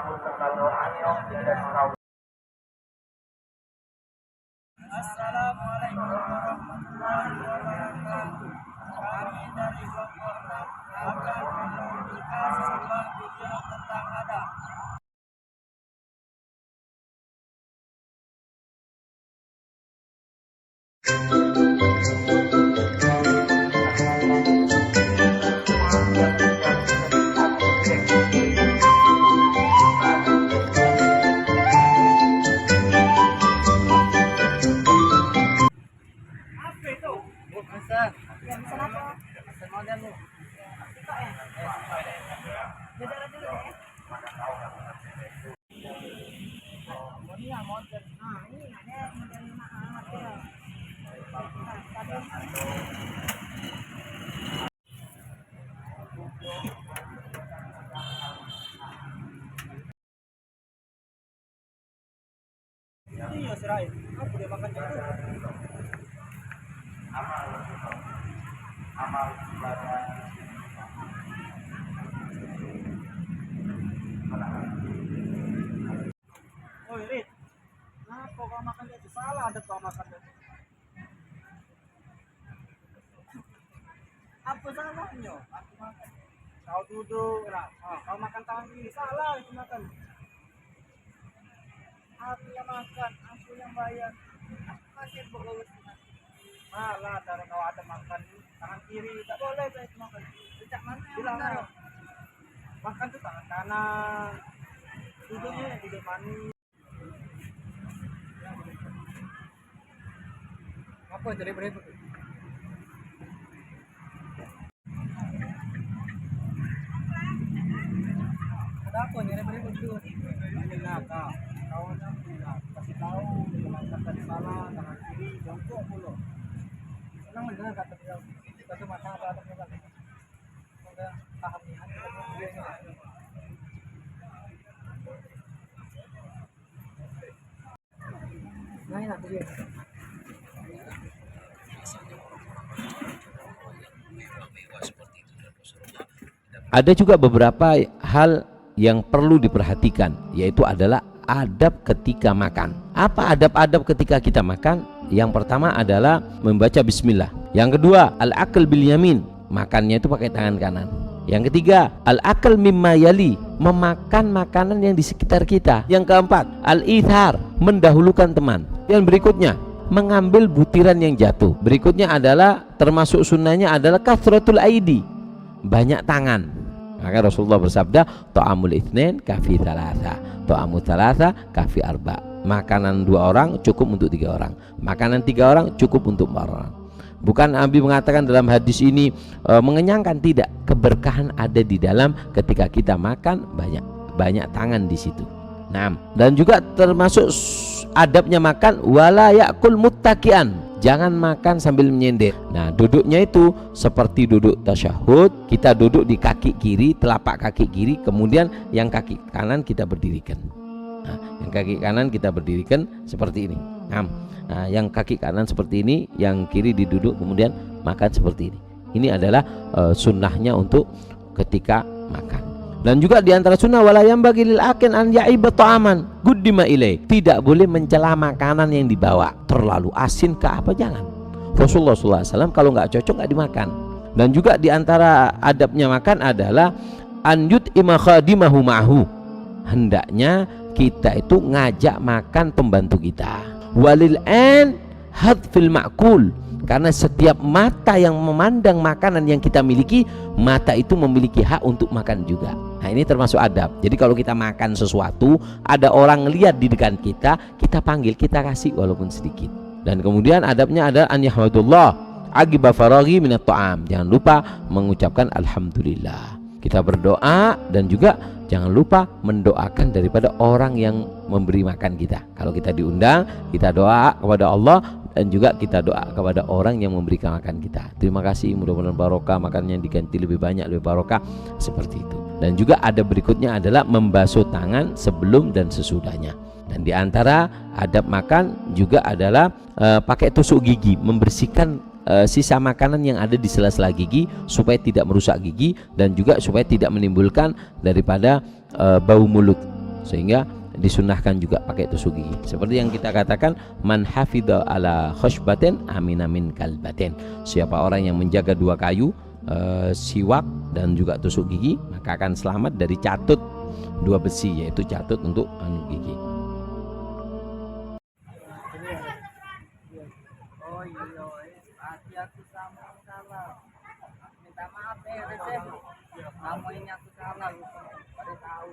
Assalamualaikum warahmatullahi wabarakatuh. Kami dari Kompornas akan menunjukkan sebuah video tentang adab. Ya, pesan apa? Pesan modern Bu. TikTok ya? Beda dulu deh. Ini yang modern. Nah, ini ada modern amat ya. Iya serai. Aku udah makan itu. Amal ibadah. Oh Rit, kenapa kau makan itu? Salah ada kau makan itu. Apa salahnya? Aku makan. Kau duduk, nah, kau makan tangan kiri, salah itu makan. Aku yang makan, aku yang bayar. Masih bagus. Salah cara kau ada makan tangan kiri, tak boleh saya itu makan. Sejak mana yang Bilang benar? makan tuh tangan kanan, duduknya duduk manis. Apa itu ribet-ribet? Ada apa nih ribet-ribet tuh? Ini nakal. Kawan aku kasih tahu makan tadi salah tangan kiri jongkok mulu. Senang mendengar kata beliau. Kita tuh makan apa ada kan? Udah paham nih. Nah, enak tuh dia. Ada juga beberapa hal yang perlu diperhatikan, yaitu adalah adab ketika makan. Apa adab-adab ketika kita makan? Yang pertama adalah membaca bismillah. Yang kedua, al-akal bil yamin, makannya itu pakai tangan kanan. Yang ketiga, al-akal mimma yali, memakan makanan yang di sekitar kita. Yang keempat, al-ithar, mendahulukan teman. Yang berikutnya, mengambil butiran yang jatuh. Berikutnya adalah termasuk sunnahnya adalah kathratul aidi, banyak tangan. Maka Rasulullah bersabda, ta'amul itsnain kafi thalatha, ta'amul thalatha kafi arba. Makanan 2 orang cukup untuk 3 orang, makanan 3 orang cukup untuk 4 orang. Bukan Nabi mengatakan dalam hadis ini mengenyangkan, tidak. Keberkahan ada di dalam ketika kita makan, banyak tangan di situ. Nah, dan juga termasuk adabnya makan, wala yakul muttaqian, jangan makan sambil menyender. Nah, duduknya itu seperti duduk tasyahud, kita duduk di kaki kiri, telapak kaki kiri, kemudian yang kaki kanan kita berdirikan. Nah, yang kaki kanan kita berdirikan seperti ini. Nah, yang kaki kanan seperti ini, yang kiri diduduk, kemudian makan seperti ini. Ini adalah sunnahnya untuk ketika makan. Dan juga diantara sunnah, walayam bagi lil akin an yaiba ta'aman guddima ilai, tidak boleh mencela makanan yang dibawa, terlalu asin ke apa, jangan. Rasulullah SAW kalau nggak cocok nggak dimakan. Dan juga diantara adabnya makan adalah an yut'ima khadimahu ma'hu, hendaknya kita itu ngajak makan pembantu kita. Walil an hadfil ma'kul, karena setiap mata yang memandang makanan yang kita miliki, mata itu memiliki hak untuk makan juga. Nah, ini termasuk adab. Jadi kalau kita makan sesuatu, ada orang lihat di dekat kita, kita panggil, kita kasih walaupun sedikit. Dan kemudian adabnya ada an yahmadullah aqiba faraghi minat ta'am, jangan lupa mengucapkan alhamdulillah. Kita berdoa dan juga jangan lupa mendoakan daripada orang yang memberi makan kita. Kalau kita diundang, kita doa kepada Allah, dan juga kita doa kepada orang yang memberikan makan kita. Terima kasih, mudah-mudahan barokah, makannya diganti lebih banyak, lebih barokah, seperti itu. Dan juga ada berikutnya adalah membasuh tangan sebelum dan sesudahnya. Dan diantara adab makan juga adalah pakai tusuk gigi, membersihkan sisa makanan yang ada di sela-sela gigi supaya tidak merusak gigi, dan juga supaya tidak menimbulkan daripada bau mulut. sehingga disunahkan juga pakai tusuk gigi. Seperti yang kita katakan, man hafidha ala khashbatin amina min kalbatin. Siapa orang yang menjaga dua kayu, siwak dan juga tusuk gigi, maka akan selamat dari catut dua besi, yaitu catut untuk gigi. Oh iya, hati aku sama salah. Minta maaf ya, Res. Kamu ini aku salah, baru tahu.